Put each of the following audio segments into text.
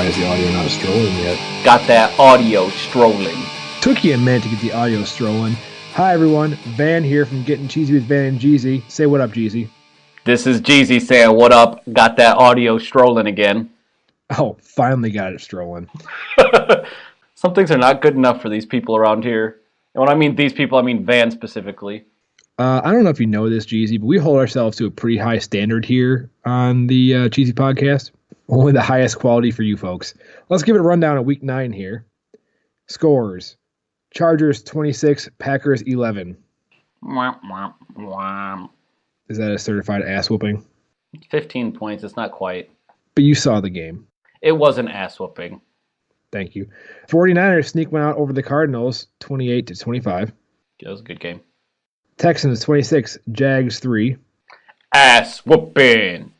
Why is the audio not strolling yet? Got that audio strolling. Took you a minute to get the audio strolling. Hi, everyone. Van here from Gettin Cheezy with Van and Jeezy. Say what up, Jeezy. This is Jeezy saying, what up? Got that audio strolling again. Oh, finally got it strolling. Some things are not good enough for these people around here. And when I mean these people, I mean Van specifically. I don't know if you know this, Jeezy, but we hold ourselves to a pretty high standard here on the Cheesy Podcast. Only the highest quality for you folks. Let's give it a rundown of Week 9 here. Scores. Chargers 26, Packers 11. Is that a certified ass whooping? 15 points, it's not quite. But you saw the game. It was an ass whooping. Thank you. 49ers sneak one out over the Cardinals, 28-25. That was a good game. Texans 26, Jags 3. Ass whooping.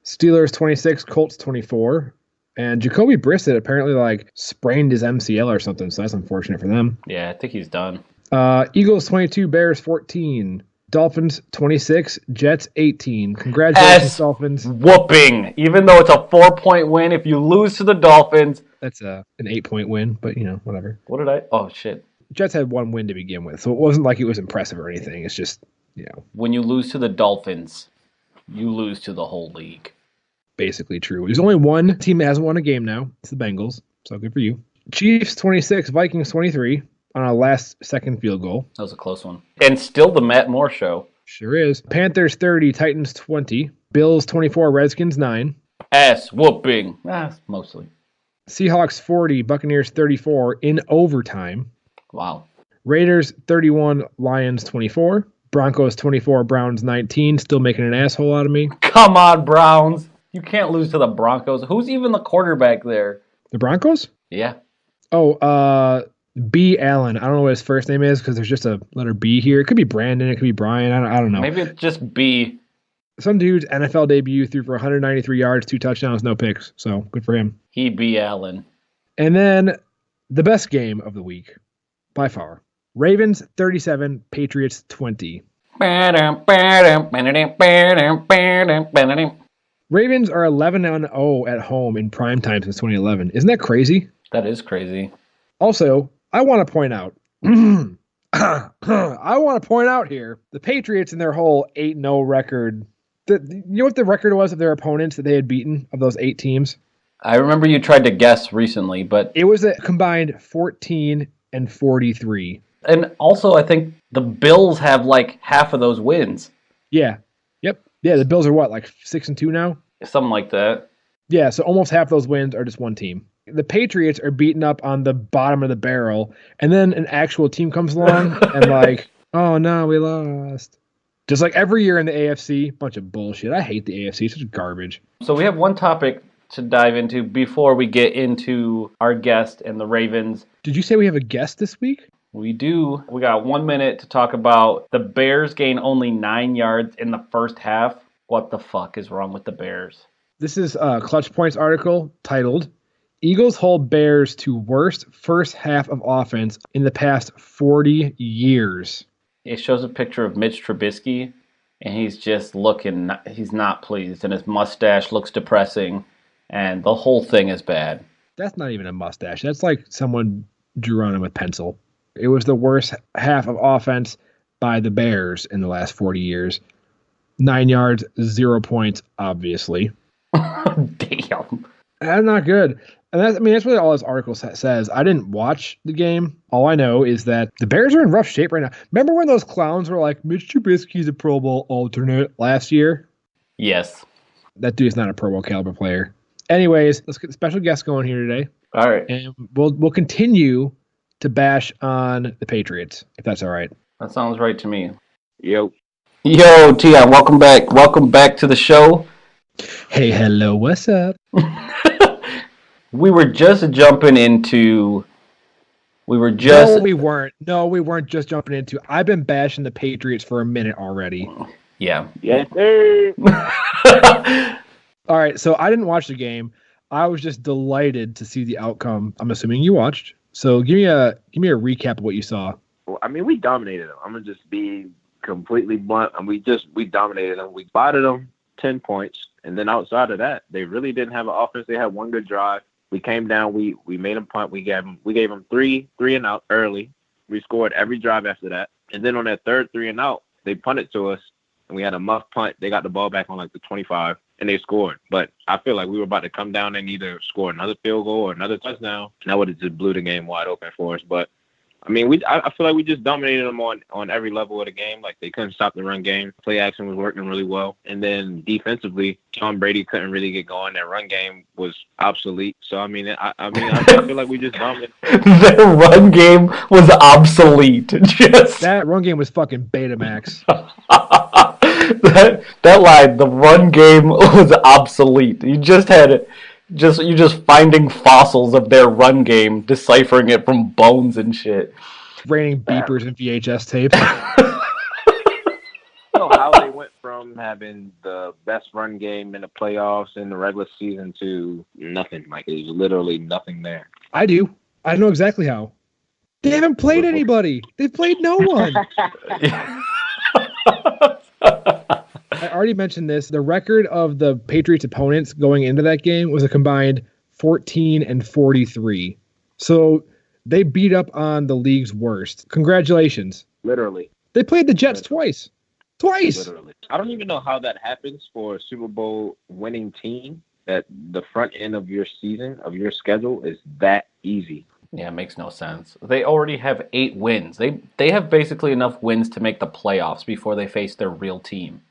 Steelers 26, Colts 24. And Jacoby Brissett apparently sprained his MCL or something, so that's unfortunate for them. Yeah, I think he's done. Eagles 22, Bears 14. Dolphins 26, Jets 18. Congratulations, Dolphins. Whooping. Even though it's a 4-point win, if you lose to the Dolphins. That's an 8-point win, but whatever. What did I? Oh, shit. Jets had one win to begin with, so it wasn't like it was impressive or anything. It's just, When you lose to the Dolphins, you lose to the whole league. Basically true. There's only one team that hasn't won a game now. It's the Bengals, so good for you. Chiefs 26, Vikings 23 on a last-second field goal. That was a close one. And still the Matt Moore show. Sure is. Panthers 30, Titans 20. Bills 24, Redskins 9. Ass whooping. Mostly. Seahawks 40, Buccaneers 34 in overtime. Wow. Raiders 31, Lions 24. Broncos 24, Browns 19. Still making an asshole out of me. Come on, Browns. You can't lose to the Broncos. Who's even the quarterback there? The Broncos? Yeah. Oh, B. Allen. I don't know what his first name is because there's just a letter B here. It could be Brandon. It could be Brian. I don't know. Maybe it's just B. Some dude's NFL debut threw for 193 yards, 2 touchdowns, no picks. So good for him. He B. Allen. And then the best game of the week, by far. Ravens 37, Patriots 20. Ravens are 11-0 at home in primetime since 2011. Isn't that crazy? That is crazy. Also, I want to point out, here, the Patriots in their whole 8-0 record. You know what the record was of their opponents that they had beaten of those 8 teams? I remember you tried to guess recently, but it was a combined 14-43. And also, I think the Bills have half of those wins. Yeah. Yep. Yeah, the Bills are 6-2 now? Something like that. Yeah, so almost half those wins are just one team. The Patriots are beaten up on the bottom of the barrel, and then an actual team comes along and oh no, we lost. Just like every year in the AFC, bunch of bullshit. I hate the AFC, it's such garbage. So we have one topic to dive into before we get into our guest and the Ravens. Did you say we have a guest this week? We do. We got 1 minute to talk about the Bears gain only 9 yards in the first half. What the fuck is wrong with the Bears? This is a Clutch Points article titled, Eagles hold Bears to worst first half of offense in the past 40 years. It shows a picture of Mitch Trubisky, and he's just looking, he's not pleased, and his mustache looks depressing, and the whole thing is bad. That's not even a mustache. That's like someone drew on him with pencil. It was the worst half of offense by the Bears in the last 40 years. 9 yards, 0 points, obviously. Damn. That's not good. And that's really all this article says. I didn't watch the game. All I know is that the Bears are in rough shape right now. Remember when those clowns were like, Mitch Trubisky's a Pro Bowl alternate last year? Yes. That dude's not a Pro Bowl caliber player. Anyways, let's get the special guest going here today. All right. And we'll continue to bash on the Patriots, if that's all right. That sounds right to me. Yo, Tia, welcome back. Welcome back to the show. Hey, hello, what's up? We were just jumping into... No, we weren't. We weren't just jumping into... I've been bashing the Patriots for a minute already. Yeah. Yes, sir. All right, so I didn't watch the game. I was just delighted to see the outcome. I'm assuming you watched. So give me a recap of what you saw. Well, I mean, we dominated them. I'm gonna just be completely blunt. And we dominated them. We spotted them 10 points, and then outside of that, they really didn't have an offense. They had one good drive. We came down. We made them punt. We gave them three and out early. We scored every drive after that. And then on that third 3 and out, they punted to us, and we had a muff punt. They got the ball back on like the 25, and they scored. But I feel like we were about to come down and either score another field goal or another touchdown. And that would have just blew the game wide open for us. But I mean, I feel like we just dominated them on every level of the game. Like, they couldn't stop the run game. Play action was working really well. And then defensively, Tom Brady couldn't really get going. Their run game was obsolete. So, I mean, I feel like we just dominated. Their run game was obsolete. Just That run game was fucking Betamax. that line, the run game was obsolete. You just finding fossils of their run game, deciphering it from bones and shit. Raining beepers and VHS tapes. How they went from having the best run game in the playoffs in the regular season to nothing. Like, it was literally nothing there. I do. I know exactly how. They haven't played anybody. They've played no one. I already mentioned this. The record of the Patriots' opponents going into that game was a combined 14-43. So they beat up on the league's worst. Congratulations. Literally. They played the Jets twice. Literally. I don't even know how that happens for a Super Bowl winning team, that the front end of your season, of your schedule, is that easy. Yeah, it makes no sense. They already have 8 wins. They have basically enough wins to make the playoffs before they face their real team.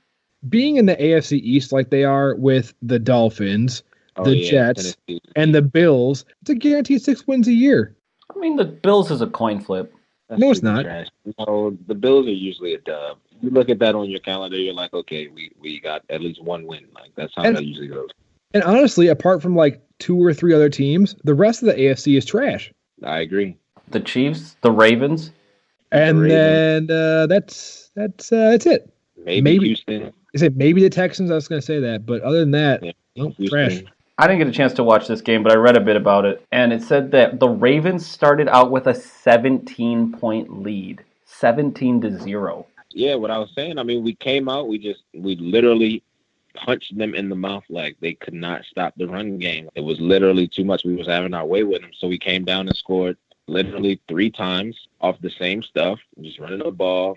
Being in the AFC East like they are with the Dolphins, Jets, Tennessee, and the Bills, it's a guaranteed 6 wins a year. I mean, the Bills is a coin flip. That's no, it's not. Trash. No, the Bills are usually a dub. You look at that on your calendar, you're like, okay, we got at least 1 win. Like, that's how that usually goes. And honestly, apart from like 2 or 3 other teams, the rest of the AFC is trash. I agree. The Chiefs, the Ravens, and then that's it. Maybe Houston. Is it maybe the Texans? I was going to say that, but other than that, trash. I didn't get a chance to watch this game, but I read a bit about it, and it said that the Ravens started out with a 17-point lead, 17-0. Yeah, what I was saying. I mean, we came out, we literally punched them in the mouth. Like, they could not stop the run game. It was literally too much. We was having our way with them, so we came down and scored literally 3 times off the same stuff, just running the ball,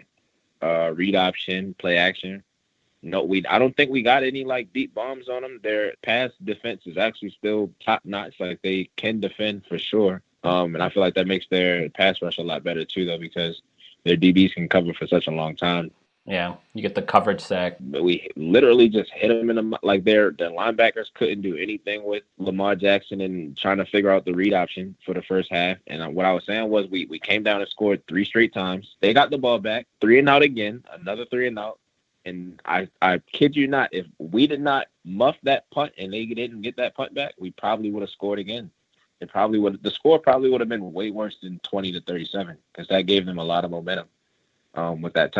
read option, play action. No, I don't think we got any like deep bombs on them. Their pass defense is actually still top notch. Like, they can defend for sure. And I feel like that makes their pass rush a lot better too, though, because their DBs can cover for such a long time. Yeah, you get the coverage sack. But we literally just hit them in the like their linebackers couldn't do anything with Lamar Jackson and trying to figure out the read option for the first half. And what I was saying was we came down and scored 3 straight times. They got the ball back, 3 and out again, another 3 and out. And I kid you not, if we did not muff that punt and they didn't get that punt back, we probably would have scored again. The score probably would have been way worse than 20-37, because that gave them a lot of momentum. With that,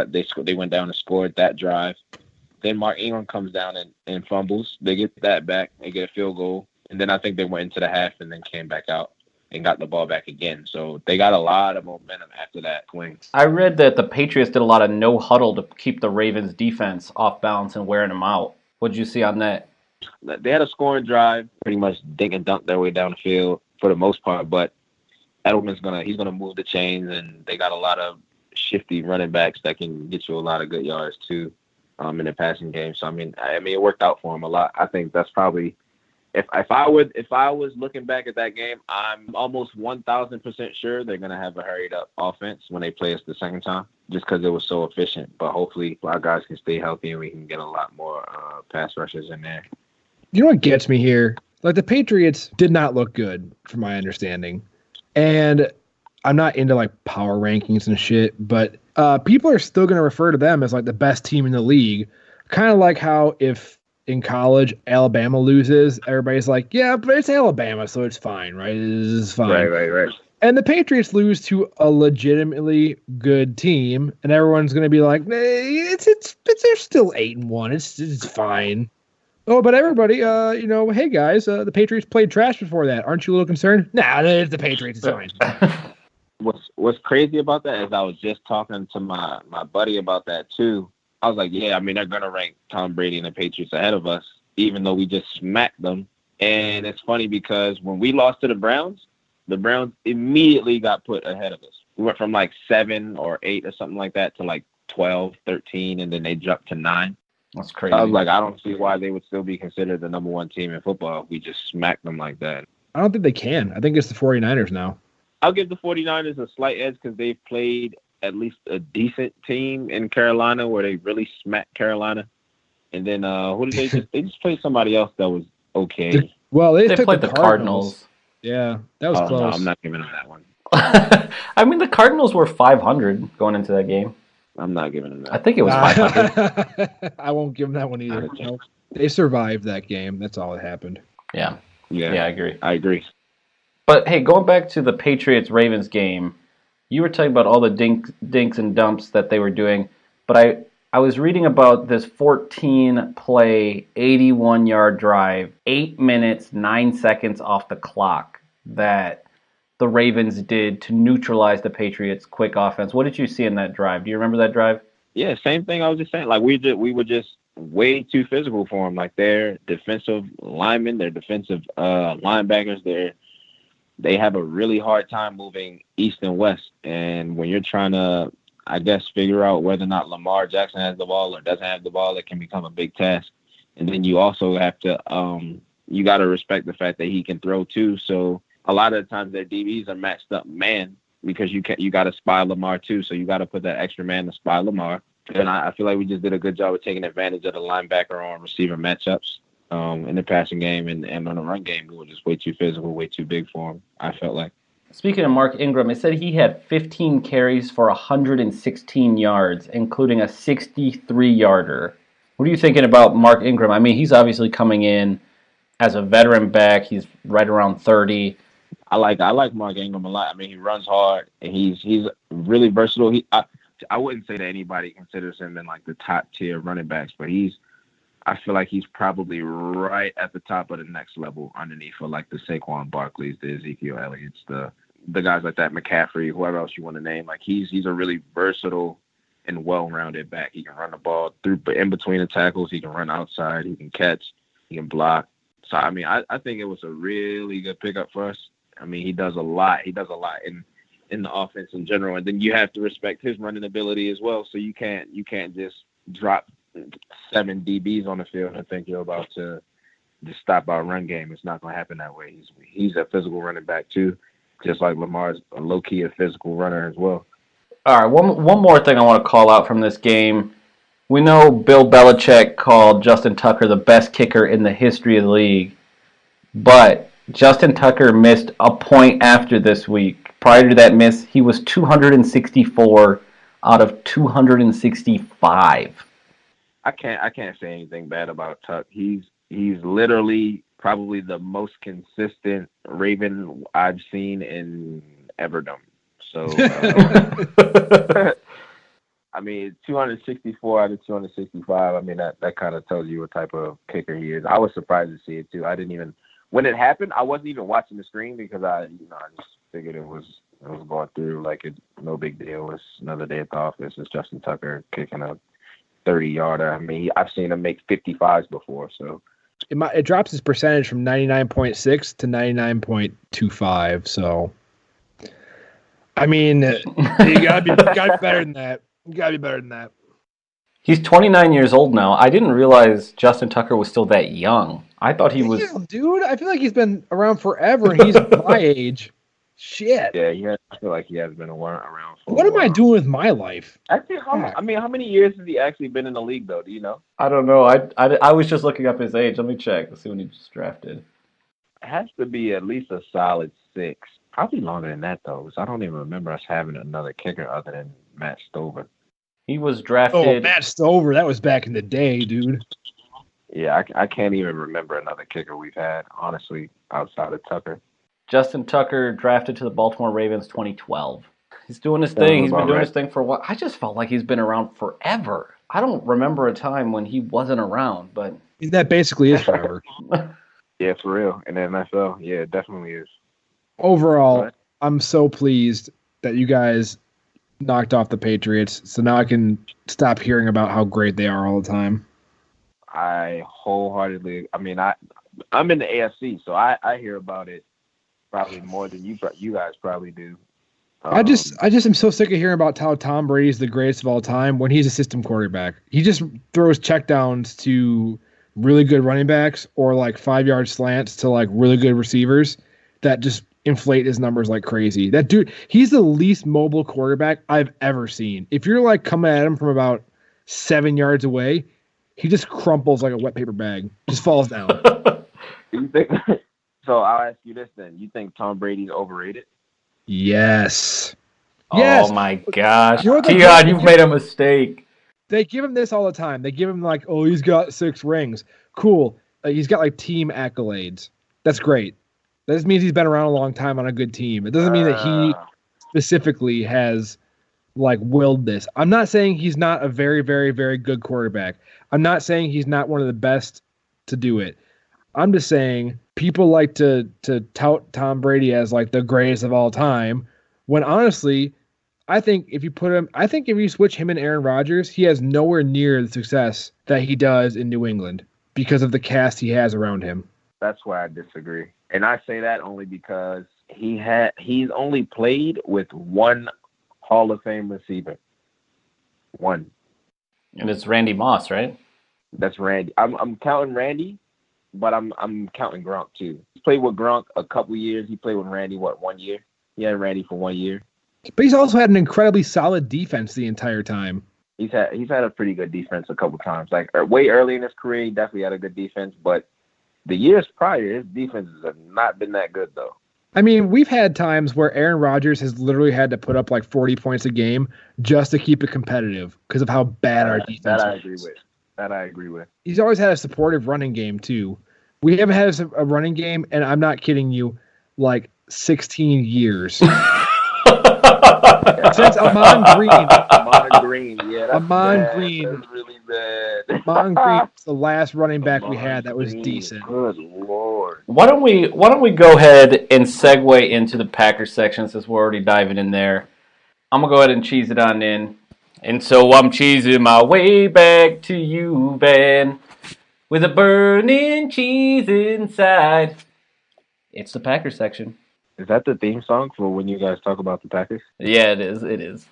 they went down and scored that drive. Then Mark Ingram comes down and fumbles. They get that back. They get a field goal. And then I think they went into the half and then came back out and got the ball back again. So they got a lot of momentum after that swing. I read that the Patriots did a lot of no huddle to keep the Ravens defense off balance and wearing them out. What did you see on that? They had a scoring drive, pretty much dink and dunk their way down the field for the most part. But Edelman's gonna move the chains, and they got a lot of shifty running backs that can get you a lot of good yards too, in the passing game. So I mean, it worked out for them a lot. I think that's probably. If I was looking back at that game, I'm almost 1,000% sure they're gonna have a hurried up offense when they play us the second time, just because it was so efficient. But hopefully our guys can stay healthy and we can get a lot more pass rushers in there. You know what gets me here? Like, the Patriots did not look good, from my understanding, and I'm not into like power rankings and shit, but people are still gonna refer to them as like the best team in the league, kind of like how if in college Alabama loses, everybody's like, yeah, but it's Alabama, so it's fine, right? It's fine. Right. And the Patriots lose to a legitimately good team, and everyone's going to be like, they're still 8-1. It's fine. Oh, but everybody, hey guys, the Patriots played trash before that. Aren't you a little concerned? Nah, it's the Patriots. It's fine. What's crazy about that is I was just talking to my buddy about that too. I was like, yeah, I mean, they're going to rank Tom Brady and the Patriots ahead of us, even though we just smacked them And it's funny because when we lost to the Browns immediately got put ahead of us. We went from like 7 or 8 or something like that to like 12, 13, and then they jumped to 9. That's crazy. I was like, I don't see why they would still be considered the number 1 team in football if we just smacked them like that. I don't think they can. I think it's the 49ers now. I'll give the 49ers a slight edge because they've played at least a decent team in Carolina where they really smacked Carolina. And then who did they just they just played somebody else that was okay. Well, they played the Cardinals. Yeah, that was close. No, I'm not giving them that one. I mean, the Cardinals were 500 going into that game. I'm not giving them that. I think it was 500. I won't give them that one either. Nope. They survived that game. That's all that happened. Yeah, I agree. But hey, going back to the Patriots-Ravens game, you were talking about all the dinks and dumps that they were doing, but I was reading about this 14-play, 81-yard drive, 8 minutes, 9 seconds off the clock that the Ravens did to neutralize the Patriots' quick offense. What did you see in that drive? Do you remember that drive? Yeah, same thing I was just saying. Like, we were just way too physical for them. Like, their defensive linemen, their defensive linebackers, they have a really hard time moving east and west. And when you're trying to, I guess, figure out whether or not Lamar Jackson has the ball or doesn't have the ball, it can become a big task. And then you also have to, you got to respect the fact that he can throw too. So a lot of the times their DBs are matched up man because you got to spy Lamar too. So you got to put that extra man to spy Lamar. And I feel like we just did a good job of taking advantage of the linebacker on receiver matchups in the passing game and on the run game. We were just way too physical, way too big for him, I felt like. Speaking of Mark Ingram, it said he had 15 carries for 116 yards, including a 63-yarder. What are you thinking about Mark Ingram? I mean, he's obviously coming in as a veteran back. He's right around 30. I like Mark Ingram a lot. I mean, he runs hard and he's really versatile. I wouldn't say that anybody considers him in like the top tier running backs, but I feel like he's probably right at the top of the next level underneath for like the Saquon Barkleys, the Ezekiel Elliott's, the guys like that, McCaffrey, whoever else you want to name. Like he's a really versatile and well-rounded back. He can run the ball through in between the tackles. He can run outside. He can catch. He can block. So I mean, I think it was a really good pickup for us. I mean, he does a lot. He does a lot in the offense in general, and then you have to respect his running ability as well. So you can't just drop 7 DBs on the field and think you're about to just stop our run game. It's not going to happen that way. He's a physical running back too, just like Lamar's a low-key a physical runner as well. All right, one more thing I want to call out from this game. We know Bill Belichick called Justin Tucker the best kicker in the history of the league, but Justin Tucker missed a point after this week. Prior to that miss, he was 264 out of 265. I can't say anything bad about Tuck. He's literally probably the most consistent Raven I've seen in Everdom. So I mean, 264 out of 265. I mean, that kind of tells you what type of kicker he is. I was surprised to see it too. When it happened, I wasn't even watching the screen because I just figured it was going through like no big deal. It's another day at the office. It's Justin Tucker kicking a 30-yarder. I mean, I've seen him make 55s before. So it drops his percentage from 99.6 to 99.25. So I mean, you gotta be better than that. You gotta be better than that. He's 29 years old now. I didn't realize Justin Tucker was still that young. I thought he was. Damn, dude, I feel like he's been around forever, and he's my age. Shit. Yeah, I feel like he has been around for What am I doing with my life? Actually, how many years has he actually been in the league, though? Do you know? I don't know. I was just looking up his age. Let me check. Let's see when he was drafted. It has to be at least a solid 6. Probably longer than that, though, because I don't even remember us having another kicker other than Matt Stover. He was drafted. Oh, Matt Stover. That was back in the day, dude. Yeah, I can't even remember another kicker we've had, honestly, outside of Tucker. Justin Tucker drafted to the Baltimore Ravens 2012. He's doing his thing. He's been doing his thing for a while. I just felt like he's been around forever. I don't remember a time when he wasn't around, but... That basically is forever. Yeah, for real. In the NFL, yeah, it definitely is. Overall, I'm so pleased that you guys knocked off the Patriots, so now I can stop hearing about how great they are all the time. I wholeheartedly. I mean, I'm in the AFC, so I hear about it probably more than you guys probably do. I just am so sick of hearing about how Tom Brady's the greatest of all time when he's a system quarterback. He just throws checkdowns to really good running backs or like 5-yard slants to like really good receivers that just inflate his numbers like crazy. That dude, he's the least mobile quarterback I've ever seen. If you're like coming at him from about 7 yards away, he just crumples like a wet paper bag, just falls down. You think, so I'll ask you this then. You think Tom Brady's overrated? Yes. Oh my gosh. Keon, you've made a mistake. They give him this all the time. They give him like, oh, he's got 6 rings. Cool. He's got like team accolades. That's great. That just means he's been around a long time on a good team. It doesn't mean that he specifically has like willed this. I'm not saying he's not a very, very, very good quarterback. I'm not saying he's not one of the best to do it. I'm just saying people like to tout Tom Brady as like the greatest of all time, when honestly, I think if you switch him and Aaron Rodgers, he has nowhere near the success that he does in New England because of the cast he has around him. That's why I disagree. And I say that only because he's only played with one Hall of Fame receiver. One. And it's Randy Moss, right? That's Randy. I'm counting Randy, but I'm counting Gronk too. He played with Gronk a couple years. He played with Randy 1 year? He had Randy for 1 year. But he's also had an incredibly solid defense the entire time. He's had a pretty good defense a couple times. Like way early in his career, he definitely had a good defense. But the years prior, his defenses have not been that good though. I mean, we've had times where Aaron Rodgers has literally had to put up like 40 points a game just to keep it competitive because of how bad our defense is. That I agree with. He's always had a supportive running game too. We haven't had a running game, and I'm not kidding you, like 16 years. Since Amon Green. Yeah, that's Amon bad. Green. That's really bad. Amon Green was the last running back we had that was decent. Good Lord. Why don't we go ahead and segue into the Packers section since we're already diving in there. I'm gonna go ahead and cheese it on in. And so I'm cheesing my way back to you, Van, with a burning cheese inside. It's the Packers section. Is that the theme song for when you guys talk about the Packers? Yeah, it is. It is.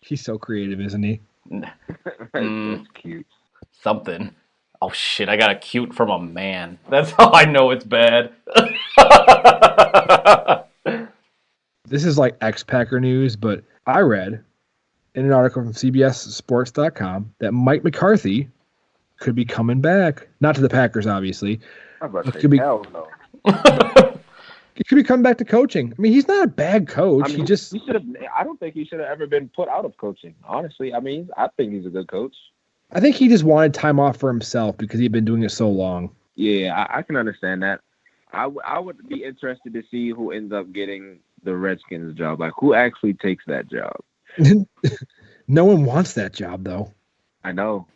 He's so creative, isn't he? That's cute. Something. Oh shit! I got a cute from a man. That's how I know it's bad. This is like ex-Packer news, but I read in an article from CBSSports.com that Mike McCarthy could be coming back. Not to the Packers, obviously. Hell no. He could be coming back to coaching. I mean, he's not a bad coach. I mean, I don't think he should have ever been put out of coaching. Honestly, I mean, I think he's a good coach. I think he just wanted time off for himself because he'd been doing it so long. Yeah, I can understand that. I would be interested to see who ends up getting the Redskins job. Like, who actually takes that job? No one wants that job, though. I know,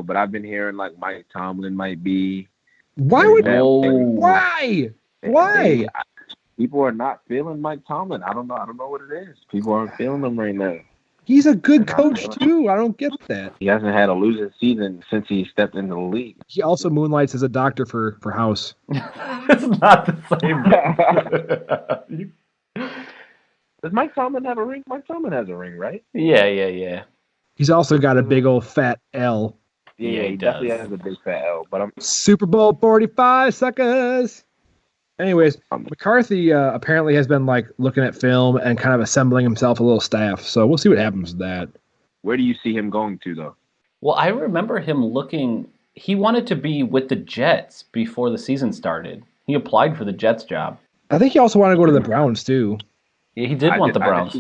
but I've been hearing like Mike Tomlin might be. Why would Why? Why? People are not feeling Mike Tomlin. I don't know what it is. People aren't feeling him right now. He's a good coach too. I don't get that. He hasn't had a losing season since he stepped into the league. He also moonlights as a doctor for House. It's not the same. Does Mike Tomlin have a ring? Mike Tomlin has a ring, right? Yeah. He's also got a big old fat L. Yeah, he definitely has a big fat L. But I'm Super Bowl 45 suckers. Anyways, McCarthy apparently has been like looking at film and kind of assembling himself a little staff. So we'll see what happens with that. Where do you see him going to, though? Well, I remember him looking. He wanted to be with the Jets before the season started. He applied for the Jets job. I think he also wanted to go to the Browns too. Yeah, he did want the Browns.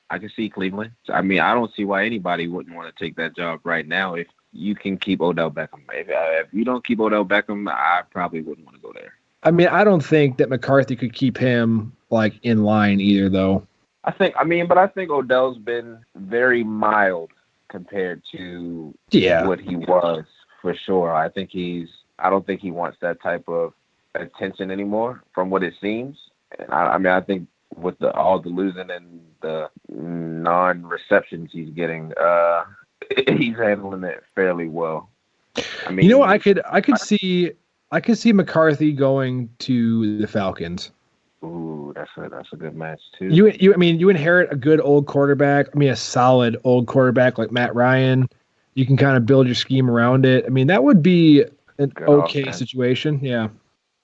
I can see Cleveland. I mean, I don't see why anybody wouldn't want to take that job right now if you can keep Odell Beckham. If you don't keep Odell Beckham, I probably wouldn't want to go there. I mean, I don't think that McCarthy could keep him like in line either, though. I think Odell's been very mild compared to what he was for sure. I don't think he wants that type of attention anymore, from what it seems. And I think with all the losing and the non-receptions he's getting, he's handling it fairly well. I mean, I could see McCarthy going to the Falcons. Ooh, that's a good match too. You inherit a good old quarterback. I mean, a solid old quarterback like Matt Ryan. You can kind of build your scheme around it. I mean, that would be an good okay offense. Situation. Yeah.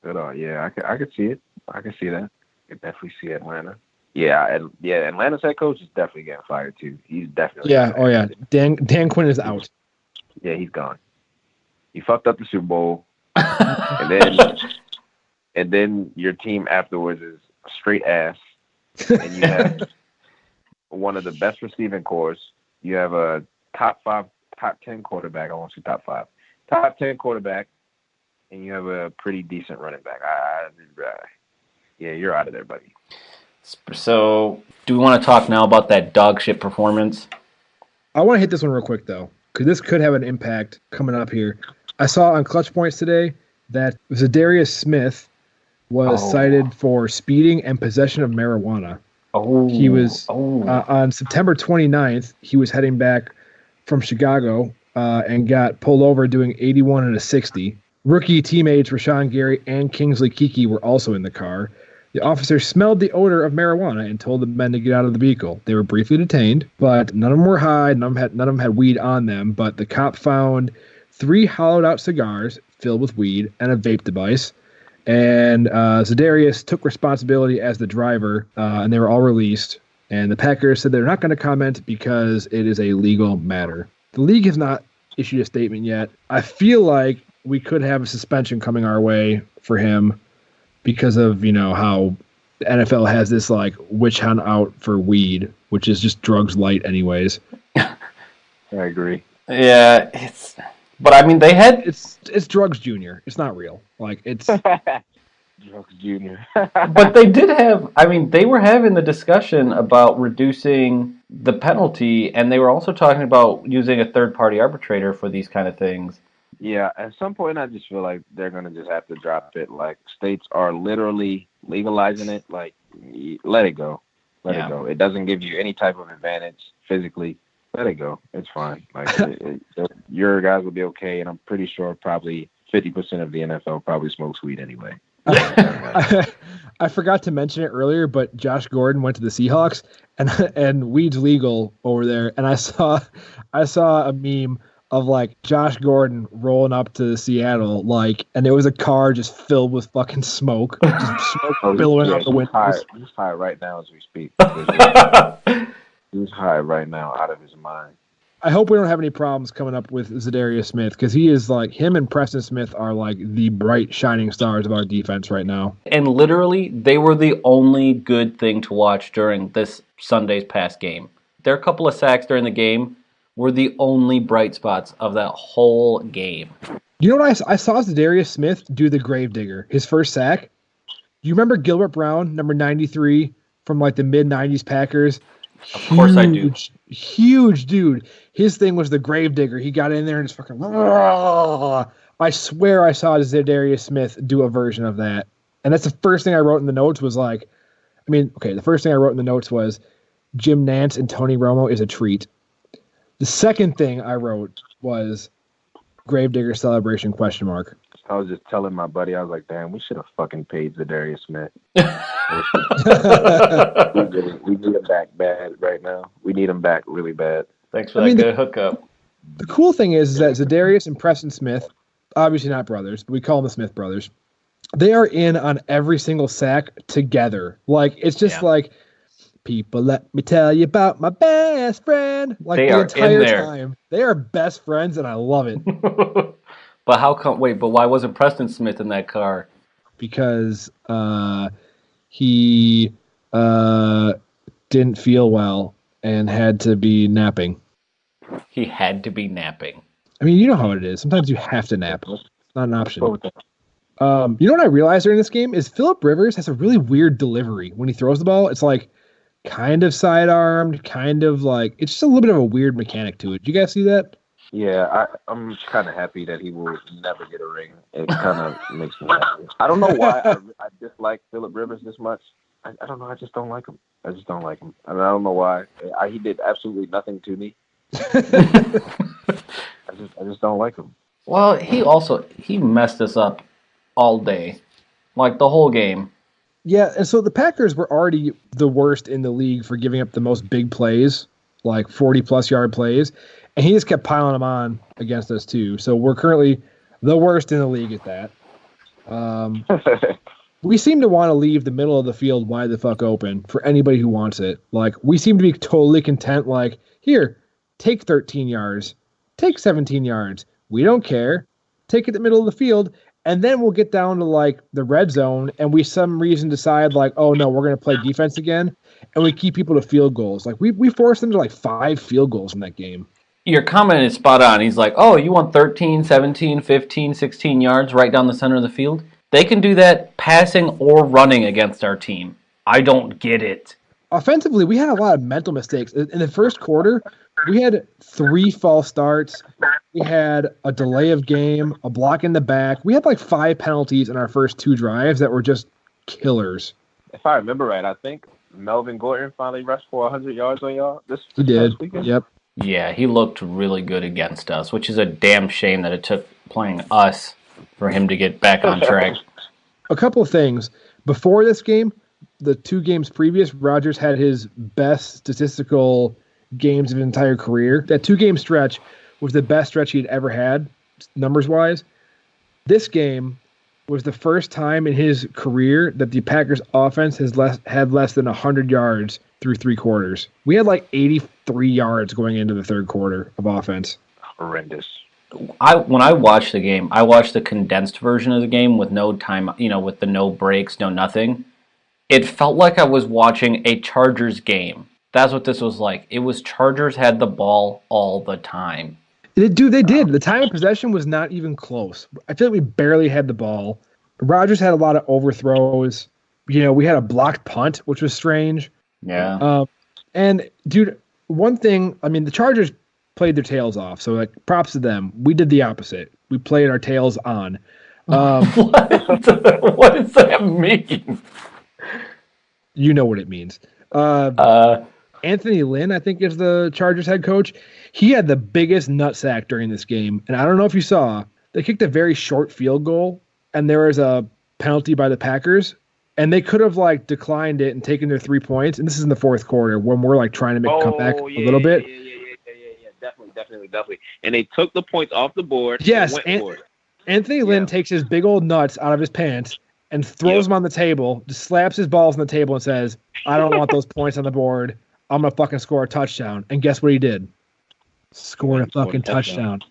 Good. Yeah, I could see it. I can see that. I could definitely see Atlanta. Yeah, Atlanta's head coach is definitely getting fired too. He's definitely. Yeah. Oh yeah. Dan Quinn is out. Yeah, he's gone. He fucked up the Super Bowl, and then your team afterwards is straight ass, and you have one of the best receiving corps. You have a top 10 quarterback. I won't say top 5, top 10 quarterback, and you have a pretty decent running back. Yeah, you're out of there, buddy. So, do we want to talk now about that dog shit performance? I want to hit this one real quick though, because this could have an impact coming up here. I saw on Clutch Points today that Zadarius Smith was cited for speeding and possession of marijuana. He was on September 29th. He was heading back from Chicago and got pulled over doing 81 and a 60. Rookie teammates Rashawn Gary and Kingsley Kiki were also in the car. The officer smelled the odor of marijuana and told the men to get out of the vehicle. They were briefly detained, but none of them were high. None of them had weed on them. But the cop found 3 hollowed-out cigars filled with weed and a vape device. And Zadarius took responsibility as the driver, and they were all released. And the Packers said they're not going to comment because it is a legal matter. The league has not issued a statement yet. I feel like we could have a suspension coming our way for him because of, how the NFL has this, witch hunt out for weed, which is just drugs light anyways. I agree. Yeah, But I mean, they had it's drugs junior. It's not real. It's drugs junior. But they did have. I mean, they were having the discussion about reducing the penalty, and they were also talking about using a third-party arbitrator for these kind of things. Yeah, at some point, I just feel like they're gonna just have to drop it. Like states are literally legalizing it. Like, let it go. Let it go. It doesn't give you any type of advantage physically. Let it go. It's fine. Like your guys will be okay, and I'm pretty sure probably 50% of the NFL probably smokes weed anyway. I forgot to mention it earlier, but Josh Gordon went to the Seahawks, and weed's legal over there. And I saw a meme of Josh Gordon rolling up to Seattle, and it was a car just filled with fucking smoke, just smoke billowing out the windows. He's high right now as we speak. He's high right now, out of his mind. I hope we don't have any problems coming up with Zadarius Smith, because he is him and Preston Smith are the bright shining stars of our defense right now. And literally, they were the only good thing to watch during this Sunday's past game. Their couple of sacks during the game were the only bright spots of that whole game. You know what? I saw Zadarius Smith do the gravedigger, his first sack. You remember Gilbert Brown, number 93, from the mid-90s Packers? Of course I do. Huge dude. His thing was the gravedigger. He got in there and just fucking... I swear I saw Zadarius Smith do a version of that. And that's the first thing I wrote in the notes was the first thing I wrote in the notes was Jim Nantz and Tony Romo is a treat. The second thing I wrote was gravedigger celebration ? I was just telling my buddy, I was like, damn, we should have fucking paid Zadarius Smith. we need him back bad right now. We need him back really bad. Thanks for that good hookup. The cool thing is that Zadarius and Preston Smith, obviously not brothers, but we call them the Smith brothers, they are in on every single sack together. It's just people, let me tell you about my best friend. They the are entire in there. time. They are best friends, and I love it. But why wasn't Preston Smith in that car? Because he didn't feel well and had to be napping. He had to be napping. I mean, you know how it is. Sometimes you have to nap. It's not an option. You know what I realized during this game is Phillip Rivers has a really weird delivery when he throws the ball. It's kind of sidearmed, kind of it's just a little bit of a weird mechanic to it. Do you guys see that? Yeah, I'm kind of happy that he will never get a ring. It kind of makes me happy. I don't know why I dislike Phillip Rivers this much. I don't know. I just don't like him. I don't know why. He did absolutely nothing to me. I just don't like him. Well, he messed us up all day, like the whole game. Yeah, and so the Packers were already the worst in the league for giving up the most big plays, like 40-plus yard plays, and he just kept piling them on against us too. So we're currently the worst in the league at that. We seem to want to leave the middle of the field wide the fuck open for anybody who wants it. Like, we seem to be totally content, like, here, take 13 yards, take 17 yards. We don't care. Take it the middle of the field. And then we'll get down to, like, the red zone, and we some reason decide, like, oh, no, we're going to play defense again, and we keep people to field goals. Like, we forced them to, like, 5 field goals in that game. Your comment is spot on. He's like, oh, you want 13, 17, 15, 16 yards right down the center of the field? They can do that passing or running against our team. I don't get it. Offensively, we had a lot of mental mistakes. In the first quarter, we had 3 false starts. We had a delay of game, a block in the back. We had like 5 penalties in our first 2 drives that were just killers. If I remember right, I think Melvin Gordon finally rushed for 100 yards on y'all. He did. Weekend. Yep. Yeah, he looked really good against us, which is a damn shame that it took playing us for him to get back on track. A couple of things. Before this game, the 2 games previous, Rodgers had his best statistical games of his entire career. That 2-game stretch was the best stretch he'd ever had, numbers-wise. This game was the first time in his career that the Packers' offense had less than 100 yards through 3 quarters. We had like 83 yards going into the third quarter of offense. Horrendous. When I watched the game, I watched the condensed version of the game with no time, with the no breaks, no nothing. It felt like I was watching a Chargers game. That's what this was like. It was Chargers had the ball all the time. They did. The time of possession was not even close. I feel like we barely had the ball. Rodgers had a lot of overthrows. We had a blocked punt, which was strange. Yeah. And, dude, one thing, the Chargers played their tails off, so, like, props to them. We did the opposite. We played our tails on. What does that mean? You know what it means. Anthony Lynn, I think, is the Chargers head coach. He had the biggest nutsack during this game. And I don't know if you saw, they kicked a very short field goal, and there was a penalty by the Packers. And they could have, like, declined it and taken their 3 points. And this is in the fourth quarter when we're, like, trying to make a comeback a little bit. Yeah. Definitely. And they took the points off the board. Yes. Anthony Lynn takes his big old nuts out of his pants and throws them on the table, just slaps his balls on the table and says, I don't want those points on the board. I'm going to fucking score a touchdown. And guess what he did? Scored a fucking touchdown.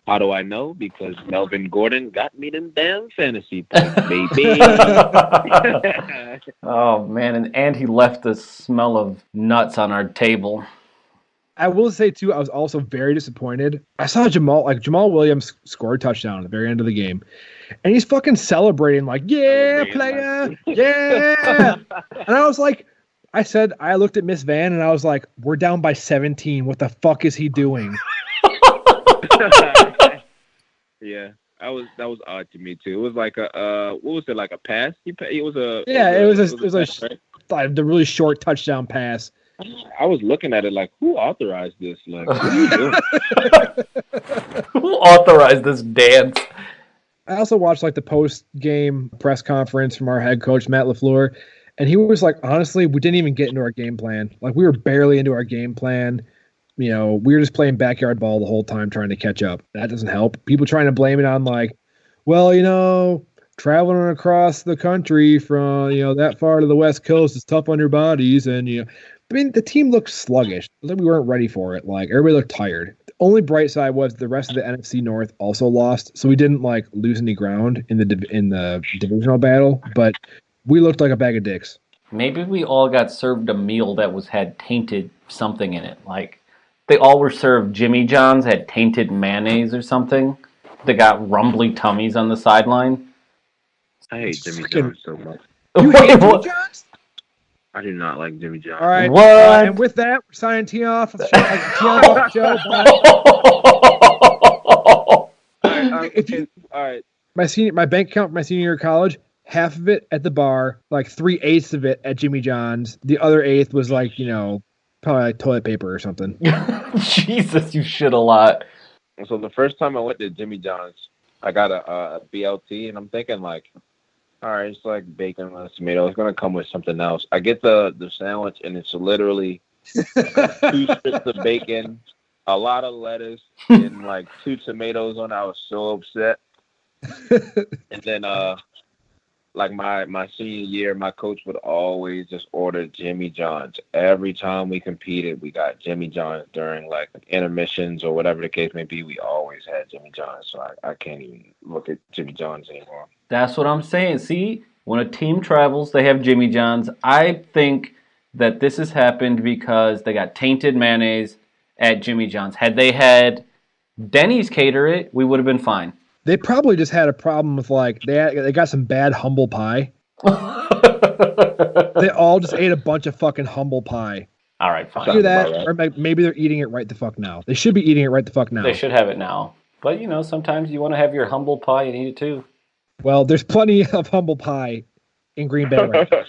How do I know? Because Melvin Gordon got me them damn fantasy points, baby. Oh, man. And he left the smell of nuts on our table. I will say, too, I was also very disappointed. I saw Jamal Williams score a touchdown at the very end of the game. And he's fucking celebrating like, yeah, player, yeah. And I was like, I looked at Miss Van and I was like, we're down by 17. What the fuck is he doing? Yeah, that was odd to me too. It was like what was it, like a pass? It was a the really short touchdown pass. I was looking at it like, who authorized this? Like, what are you doing? Who authorized this dance? I also watched like the post-game press conference from our head coach, Matt LaFleur, and he was like, honestly, we didn't even get into our game plan. Like, we were barely into our game plan. We were just playing backyard ball the whole time trying to catch up. That doesn't help. People trying to blame it on like, well, traveling across the country from, that far to the West Coast is tough on your bodies. And, the team looked sluggish. Like we weren't ready for it. Like, everybody looked tired. The only bright side was the rest of the NFC North also lost, so we didn't like lose any ground in the divisional battle. But we looked like a bag of dicks. Maybe we all got served a meal that had tainted something in it. Like they all were served Jimmy John's had tainted mayonnaise or something. They got rumbly tummies on the sideline. I hate Jimmy John's so much. You hate Jimmy John's? I do not like Jimmy John's. All right. What? And with that, we're signing T off the show. All right. My bank account for my senior year of college half of it at the bar, like 3/8 of it at Jimmy John's. The other eighth was like, probably like toilet paper or something. Jesus, you shit a lot. So the first time I went to Jimmy John's, I got a BLT, and I'm thinking like, all right, it's like bacon, lettuce, tomato. It's gonna come with something else. I get the sandwich, and it's literally 2 strips of bacon, a lot of lettuce, and like 2 tomatoes on. I was so upset. And then like my senior year, my coach would always just order Jimmy John's. Every time we competed, we got Jimmy John's during like intermissions or whatever the case may be. We always had Jimmy John's, so I can't even look at Jimmy John's anymore. That's what I'm saying. See, when a team travels, they have Jimmy John's. I think that this has happened because they got tainted mayonnaise at Jimmy John's. Had they had Denny's cater it, we would have been fine. They probably just had a problem with like they got some bad humble pie. They all just ate a bunch of fucking humble pie. All right, fine. Either that, or maybe they're eating it right the fuck now. They should be eating it right the fuck now. They should have it now. But sometimes you want to have your humble pie and eat it too. Well, there's plenty of humble pie in Green Bay right now.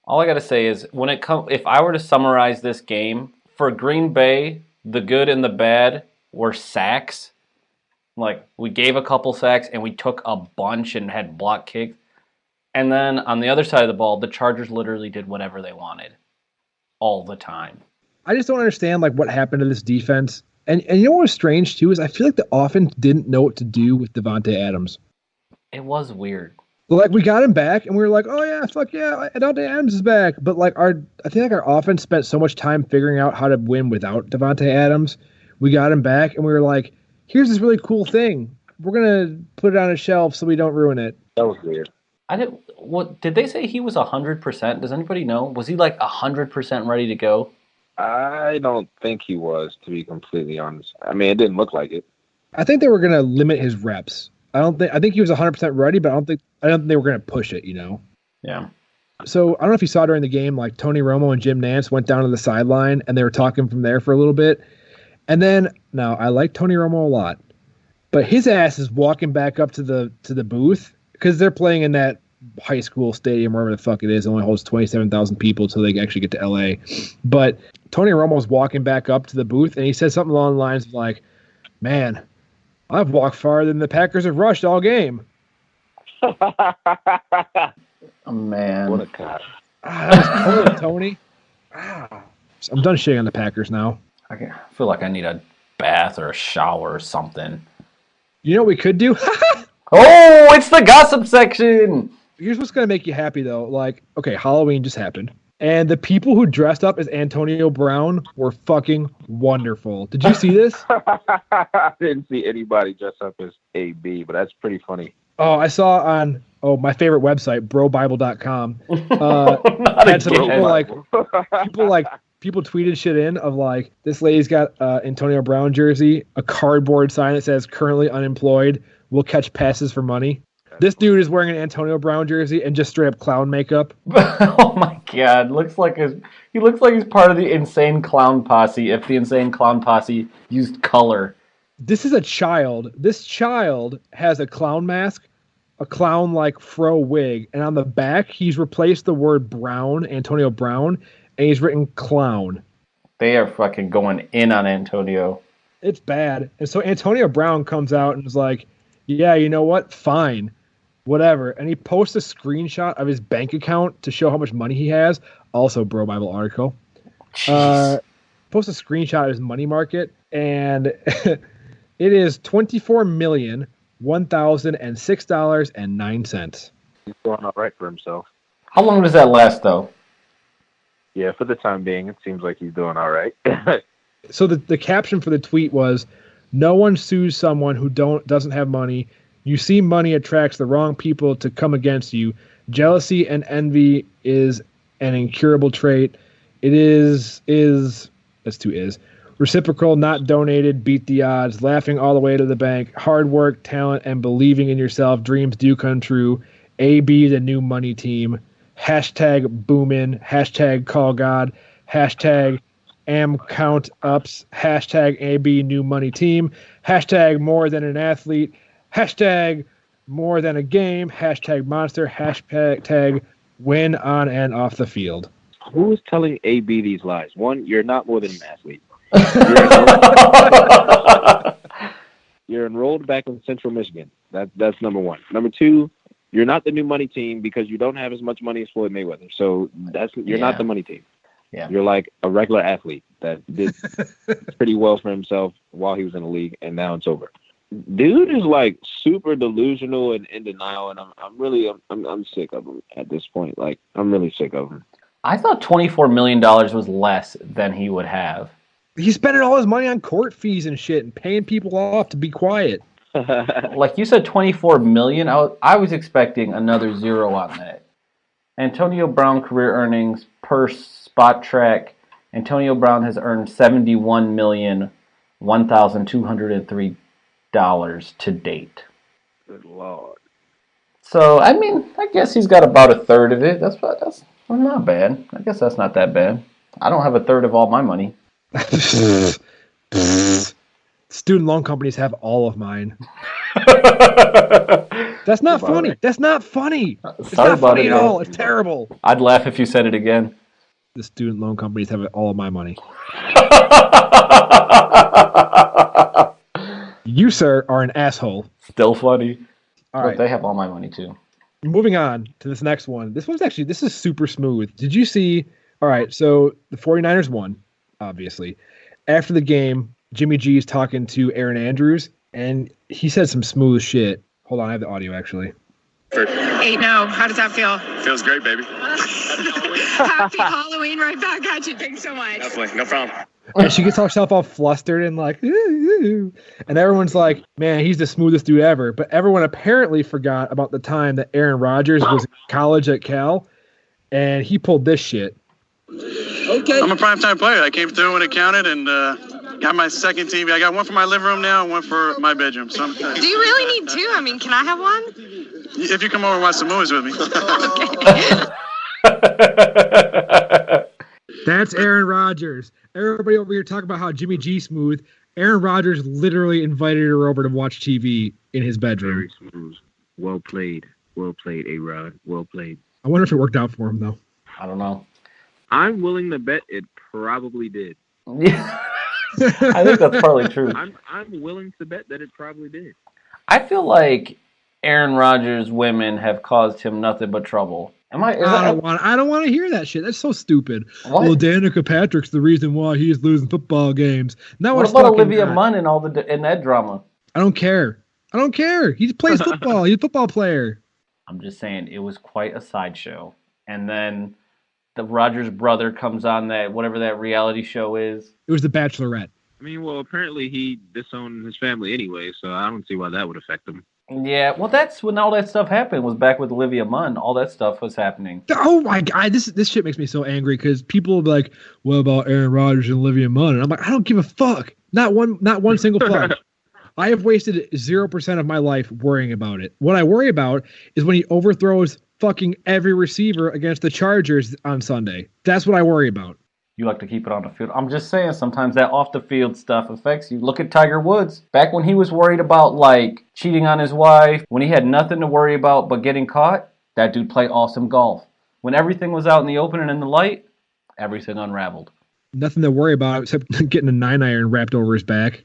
All I gotta say is if I were to summarize this game for Green Bay, the good and the bad were sacks. Like, we gave a couple sacks, and we took a bunch and had block kicks. And then, on the other side of the ball, the Chargers literally did whatever they wanted. All the time. I just don't understand, like, what happened to this defense. And you know what was strange, too, is I feel like the offense didn't know what to do with Davante Adams. It was weird. Like, we got him back, and we were like, oh, yeah, fuck yeah, Davante Adams is back. But, like, I think our offense spent so much time figuring out how to win without Davante Adams. We got him back, and we were like, here's this really cool thing. We're gonna put it on a shelf so we don't ruin it. That was weird. Did they say he was 100%? Does anybody know? Was he like 100% ready to go? I don't think he was, to be completely honest. I mean, it didn't look like it. I think they were gonna limit his reps. I think he was 100% ready, but I don't think they were gonna push it. Yeah. So I don't know if you saw during the game, like Tony Romo and Jim Nantz went down to the sideline and they were talking from there for a little bit. And then, now, I like Tony Romo a lot, but his ass is walking back up to the booth because they're playing in that high school stadium, wherever the fuck it is. It only holds 27,000 people until they actually get to L.A. But Tony Romo's walking back up to the booth, and he said something along the lines of like, man, I've walked farther than the Packers have rushed all game. Oh, man. What a cut. That was cold, Tony. I'm done shitting on the Packers now. I feel like I need a bath or a shower or something. You know what we could do? Oh, it's the gossip section. Here's what's going to make you happy, though. Like, okay, Halloween just happened. And the people who dressed up as Antonio Brown were fucking wonderful. Did you see this? I didn't see anybody dress up as AB, but that's pretty funny. Oh, I saw on my favorite website, brobible.com. Had some people tweeted shit in of like, this lady's got Antonio Brown jersey, a cardboard sign that says currently unemployed, will catch passes for money. This dude is wearing an Antonio Brown jersey and just straight up clown makeup. Oh my god, he looks like he's part of the Insane Clown Posse if the Insane Clown Posse used color. This is a child. This child has a clown mask, a clown-like fro wig, and on the back he's replaced the word Brown, Antonio Brown, and he's written clown. They are fucking going in on Antonio. It's bad. And so Antonio Brown comes out and is like, yeah, you know what? Fine. Whatever. And he posts a screenshot of his bank account to show how much money he has. Also, Bro Bible article. Posts a screenshot of his money market, and it is $24,001,006.09. He's doing all right for himself. How long does that last, though? Yeah, for the time being, it seems like he's doing all right. So the caption for the tweet was, no one sues someone who doesn't have money. You see money attracts the wrong people to come against you. Jealousy and envy is an incurable trait. It is that's two is. Reciprocal, not donated, beat the odds, laughing all the way to the bank. Hard work, talent, and believing in yourself. Dreams do come true. AB, the new money team. Hashtag boomin. Hashtag call God. Hashtag am count ups. Hashtag AB, new money team. Hashtag more than an athlete. Hashtag more than a game, hashtag monster, hashtag win on and off the field. Who is telling AB these lies? One, you're not more than an athlete. You're enrolled back in Central Michigan. That's number one. Number two, you're not the new money team because you don't have as much money as Floyd Mayweather. So you're not the money team. Yeah. You're like a regular athlete that did pretty well for himself while he was in the league, and now it's over. Dude is like super delusional and in denial, and I'm sick of him at this point. Like, I'm really sick of him. I thought $24 million was less than he would have. He's spending all his money on court fees and shit and paying people off to be quiet. Like you said, $24 million. I was expecting another zero on that. Antonio Brown career earnings per Spot Track. Antonio Brown has earned $71,001,203 to date. Good Lord. So I mean, I guess he's got about a third of it. That's not bad. I guess that's not that bad. I don't have a third of all my money. Student loan companies have all of mine. That's not funny. Right. That's not funny. It's Sorry not about funny it, at all. man. It's terrible. I'd laugh if you said it again. The student loan companies have all of my money. You, sir, are an asshole. Still funny. All right. But they have all my money too. Moving on to this next one. This is super smooth. Did you see? All right, so the 49ers won, obviously. After the game, Jimmy G is talking to Aaron Andrews, and he said some smooth shit. Hold on, I have the audio, actually. 8-0. How does that feel? Feels great, baby. Happy Halloween right back at you. Thanks so much. Definitely. No problem. And she gets herself all flustered and like, ooh, ooh. And everyone's like, man, he's the smoothest dude ever. But everyone apparently forgot about the time that Aaron Rodgers was in college at Cal, and he pulled this shit. Okay. I'm a primetime player. I came through when it counted, and got my second TV. I got one for my living room now and one for my bedroom. So do you really need two? I mean, can I have one? If you come over and watch some movies with me. That's Aaron Rodgers. Everybody over here talking about how Jimmy G smooth. Aaron Rodgers literally invited her over to watch TV in his bedroom. Very smooth. Well played. Well played, A-Rod. Well played. I wonder if it worked out for him, though. I don't know. I'm willing to bet it probably did. Yeah. I think that's probably true. I'm willing to bet that it probably did. I feel like Aaron Rodgers' women have caused him nothing but trouble. I don't want to hear that shit. That's so stupid. What? Well, Danica Patrick's the reason why he's losing football games. Now what about Olivia Munn and in that drama? I don't care. He plays football. He's a football player. I'm just saying it was quite a sideshow. And then the Rodgers brother comes on that whatever that reality show is. It was The Bachelorette. I mean, well, apparently he disowned his family anyway, so I don't see why that would affect him. Yeah, well, that's when all that stuff happened. Was back with Olivia Munn. All that stuff was happening. Oh my God, this shit makes me so angry because people will be like, "What about Aaron Rodgers and Olivia Munn?" And I'm like, I don't give a fuck. Not one single fuck. I have wasted 0% of my life worrying about it. What I worry about is when he overthrows fucking every receiver against the Chargers on Sunday. That's what I worry about. You like to keep it on the field. I'm just saying, sometimes that off-the-field stuff affects you. Look at Tiger Woods. Back when he was worried about, like, cheating on his wife, when he had nothing to worry about but getting caught, that dude played awesome golf. When everything was out in the open and in the light, everything unraveled. Nothing to worry about except getting a 9-iron wrapped over his back.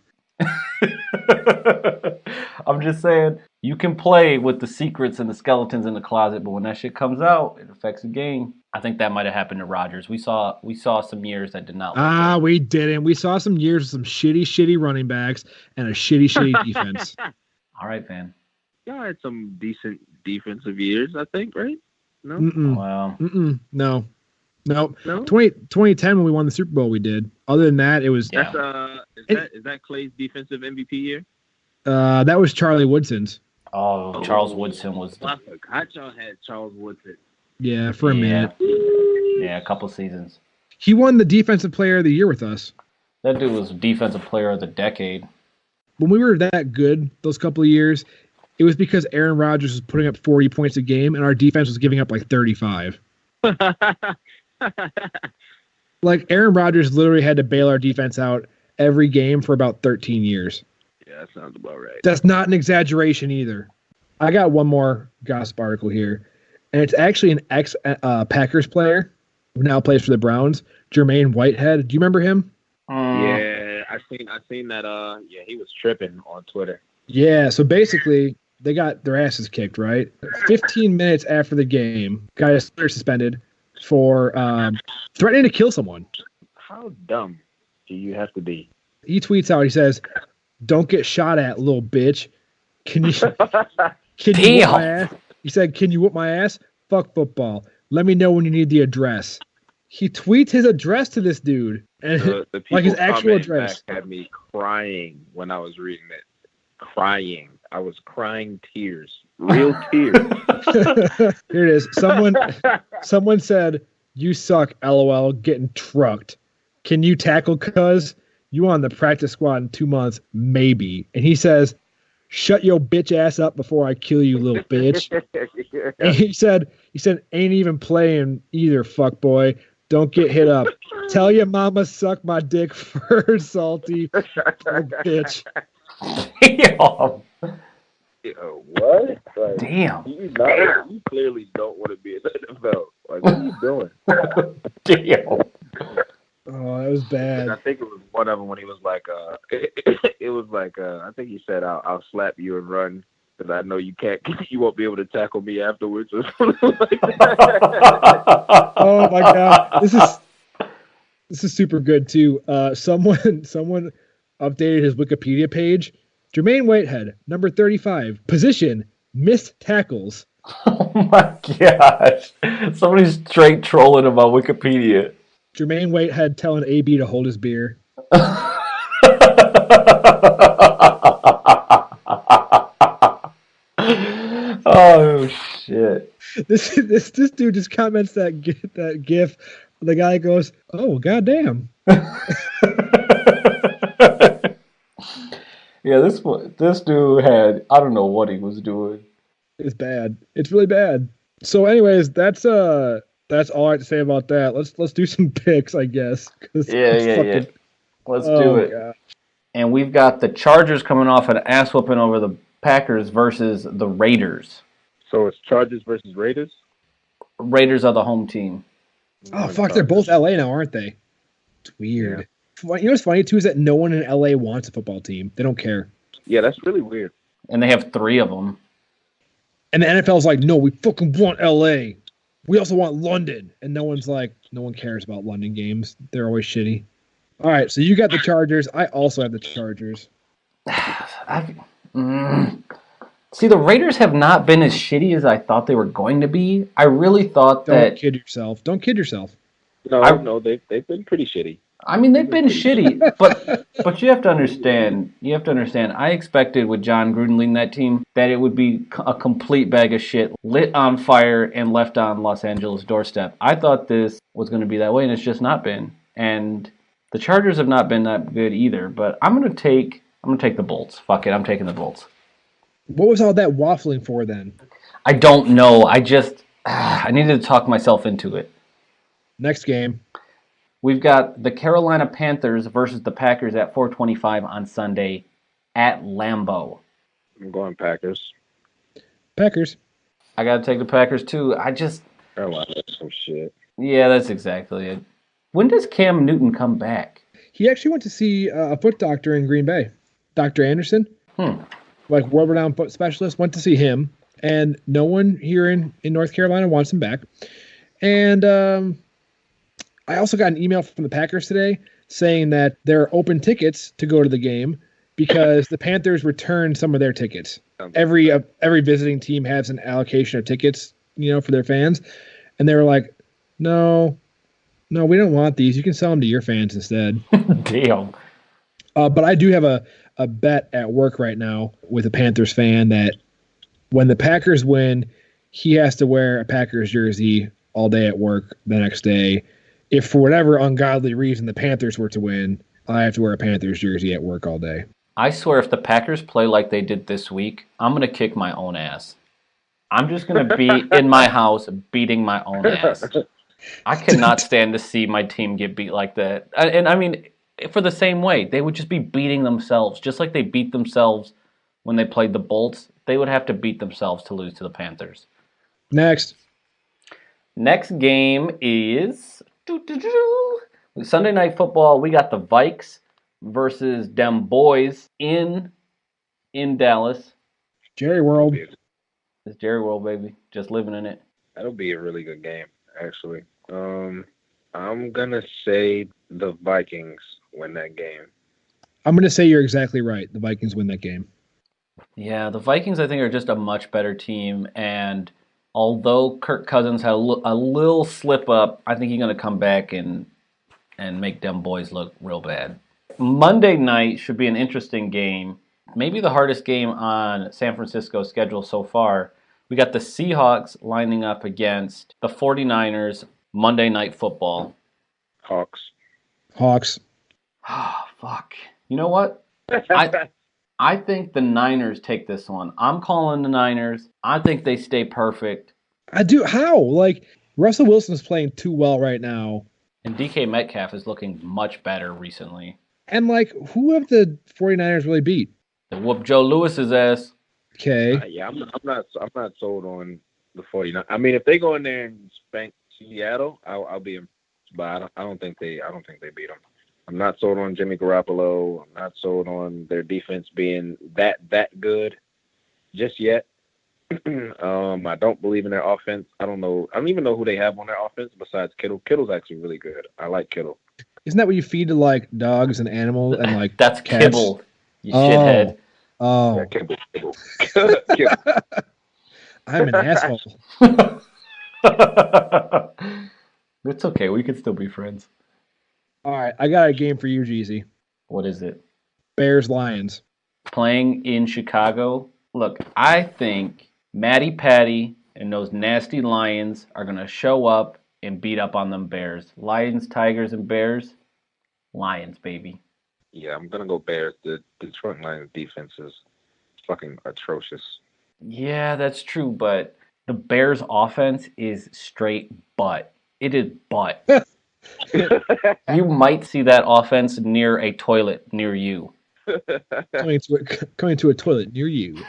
I'm just saying, you can play with the secrets and the skeletons in the closet, but when that shit comes out, it affects the game. I think that might have happened to Rodgers. We saw some years that did not look good. We didn't. We saw some years with some shitty running backs and a shitty defense. All right, Van. Y'all had some decent defensive years, I think, right? No? Well. No. 2010 when we won the Super Bowl, we did. Other than that, it was... Yeah. Is that Clay's defensive MVP year? That was Charlie Woodson's. Oh, Charles Woodson was... I forgot y'all had Charles Woodson. Yeah, for a minute. Yeah, a couple seasons. He won the Defensive Player of the Year with us. That dude was Defensive Player of the Decade. When we were that good those couple of years, it was because Aaron Rodgers was putting up 40 points a game, and our defense was giving up like 35. Like, Aaron Rodgers literally had to bail our defense out every game for about 13 years. Yeah, that sounds about right. That's not an exaggeration either. I got one more gossip article here, and it's actually an ex-Packers player who now plays for the Browns, Jermaine Whitehead. Do you remember him? Yeah, I seen that. Yeah, he was tripping on Twitter. Yeah, so basically, they got their asses kicked, right? 15 minutes after the game, guy is suspended for threatening to kill someone. How dumb do you have to be? He tweets out, he says, "Don't get shot at, little bitch. Can you whoop my ass?" He said, "Can you whoop my ass? Fuck football. Let me know when you need the address." He tweets his address to this dude, and the like his actual address. Had me crying when I was reading it. Crying. I was crying tears. Real tears. Here it is. Someone said, "You suck, LOL, getting trucked. Can you tackle cuz? You on the practice squad in 2 months, maybe." And he says, "Shut your bitch ass up before I kill you, little bitch." And he said, "Ain't even playing either, fuck boy. Don't get hit up. Tell your mama suck my dick for salty, bitch." Damn. What? Like, damn. You clearly don't want to be in the NFL. Like, what are you doing? Damn. Oh, that was bad. I think it was one of them when he was like, it was like, I think he said, "I'll slap you and run because I know you won't be able to tackle me afterwards," or something like that. Oh my god, this is super good too. Someone updated his Wikipedia page. Jermaine Whitehead, number 35, position missed tackles. Oh my gosh, somebody's straight trolling him on Wikipedia. Jermaine Whitehead telling AB to hold his beer. Oh shit! This dude just comments that GIF. The guy goes, "Oh goddamn." Yeah, this dude had, I don't know what he was doing. It's bad. It's really bad. So, anyways, that's all I have to say about that. Let's do some picks, I guess. Yeah. Let's do it. God. And we've got the Chargers coming off an ass whooping over the Packers versus the Raiders. So it's Chargers versus Raiders? Raiders are the home team. Oh, fuck. They're both LA now, aren't they? It's weird. Yeah. You know what's funny, too, is that no one in LA wants a football team. They don't care. Yeah, that's really weird. And they have 3 of them. And the NFL's like, "No, we fucking want LA. We also want London." And no one cares about London games. They're always shitty. All right, so you got the Chargers. I also have the Chargers. See, the Raiders have not been as shitty as I thought they were going to be. I really thought that... Don't kid yourself. No, they've been pretty shitty. I mean, they've been shitty, but you have to understand. I expected with John Gruden leading that team that it would be a complete bag of shit, lit on fire and left on Los Angeles' doorstep. I thought this was going to be that way, and it's just not been. And the Chargers have not been that good either. But I'm gonna take the Bolts. Fuck it, I'm taking the Bolts. What was all that waffling for then? I don't know. I needed to talk myself into it. Next game. We've got the Carolina Panthers versus the Packers at 4:25 on Sunday at Lambeau. I'm going Packers. Packers. I got to take the Packers too. Carolina's some shit. Yeah, that's exactly it. When does Cam Newton come back? He actually went to see a foot doctor in Green Bay. Dr. Anderson. Like world-renowned foot specialist. Went to see him. And no one here in North Carolina wants him back. And I also got an email from the Packers today saying that there are open tickets to go to the game because the Panthers returned some of their tickets. Every visiting team has an allocation of tickets, for their fans. And they were like, no, we don't want these. You can sell them to your fans instead. Damn. But I do have a bet at work right now with a Panthers fan that when the Packers win, he has to wear a Packers jersey all day at work the next day. If for whatever ungodly reason the Panthers were to win, I have to wear a Panthers jersey at work all day. I swear if the Packers play like they did this week, I'm going to kick my own ass. I'm just going to be in my house beating my own ass. I cannot stand to see my team get beat like that. And I mean, for the same way, they would just be beating themselves, just like they beat themselves when they played the Bolts. They would have to beat themselves to lose to the Panthers. Next game is Sunday Night Football. We got the Vikes versus them boys in Dallas. Jerry World. It's Jerry World, baby. Just living in it. That'll be a really good game, actually. I'm gonna say the Vikings win that game. I'm gonna say you're exactly right. The Vikings win that game. Yeah, the Vikings, I think, are just a much better team. And although Kirk Cousins had a little slip up, I think he's going to come back and make them boys look real bad. Monday night should be an interesting game. Maybe the hardest game on San Francisco's schedule so far. We got the Seahawks lining up against the 49ers Monday Night Football. Hawks. Oh, fuck. You know what? I think the Niners take this one. I'm calling the Niners. I think they stay perfect. I do. How? Like, Russell Wilson is playing too well right now. And DK Metcalf is looking much better recently. And, like, who have the 49ers really beat? They whooped Joe Lewis's ass. Okay. Yeah, I'm not sold on the 49ers. I mean, if they go in there and spank Seattle, I'll be. But I don't think they beat them. I'm not sold on Jimmy Garoppolo. I'm not sold on their defense being that good just yet. I don't believe in their offense. I don't even know who they have on their offense besides Kittle. Kittle's actually really good. I like Kittle. Isn't that what you feed to like dogs and animals and like that's cats? Kibble, you shithead. Oh. Yeah, Kibble. I'm an asshole. It's okay. We can still be friends. All right, I got a game for you, Jeezy. What is it? Bears-Lions. Playing in Chicago. Look, I think Matty Patty and those nasty Lions are going to show up and beat up on them Bears. Lions, Tigers, and Bears. Lions, baby. Yeah, I'm going to go Bears. The Detroit Lions defense is fucking atrocious. Yeah, that's true, but the Bears offense is straight butt. It is butt. You might see that offense near a toilet near you. Coming to a toilet near you.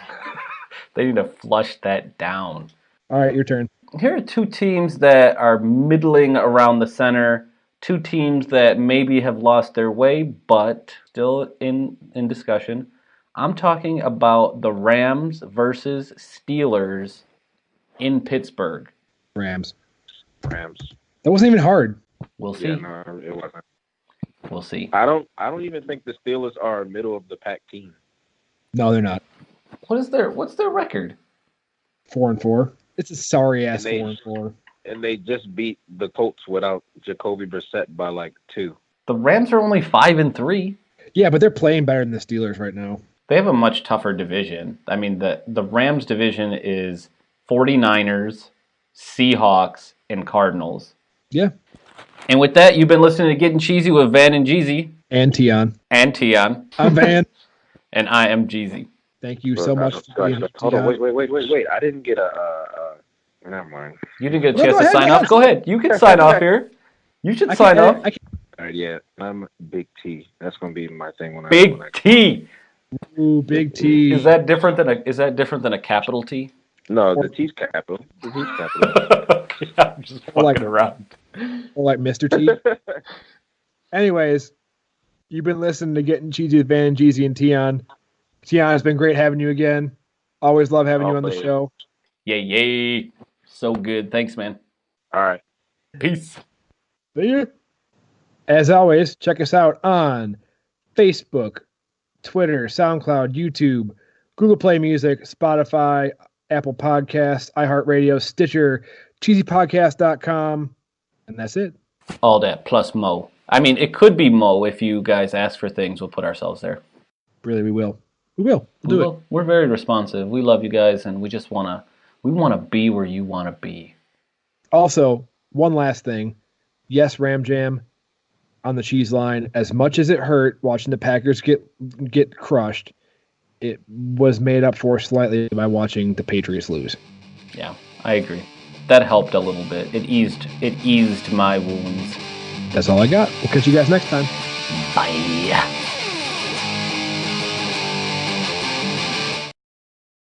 They need to flush that down. All right, your turn. Here are two teams that are middling around the center. Two teams that maybe have lost their way, but still in discussion. I'm talking about the Rams versus Steelers in Pittsburgh. Rams. That wasn't even hard. We'll see. Yeah, no, it wasn't. We'll see. I don't even think the Steelers are a middle of the pack team. No, they're not. What's their record? 4-4. It's a sorry ass 4-4. And they just beat the Colts without Jacoby Brissett by like 2. The Rams are only 5-3. Yeah, but they're playing better than the Steelers right now. They have a much tougher division. I mean, the Rams division is 49ers, Seahawks, and Cardinals. Yeah. And with that, you've been listening to Gettin Cheezy with Van and Jeezy. And Tion. I'm Van. And I am Jeezy. Thank you so much. Hold on, wait. I didn't get never mind. You didn't get a chance to sign off? Go ahead. You can sign off here. You should sign off. All right, yeah. I'm Big T. That's going to be my thing when Big T. Ooh, Big T. Is that different than a capital T? No, the T's capital. The T's capital. I'm just fucking around. Or like Mr. T. Anyways, you've been listening to Gettin Cheezy with Van and Jeezy and Tion. Tion, it's been great having you again. Always love having you on the show. Yay. So good. Thanks, man. All right. Peace. See you. As always, check us out on Facebook, Twitter, SoundCloud, YouTube, Google Play Music, Spotify, Apple Podcasts, iHeartRadio, Stitcher, cheesypodcast.com, and that's it. All that plus Mo. I mean, it could be Mo if you guys ask for things. We'll put ourselves there. Really, we will. We'll do it. We're very responsive. We love you guys, and we just want to be where you want to be. Also, one last thing. Yes, Ram Jam on the cheese line. As much as it hurt watching the Packers get crushed, it was made up for slightly by watching the Patriots lose. Yeah, I agree. That helped a little bit. It eased my wounds. That's all I got. We'll catch you guys next time. Bye.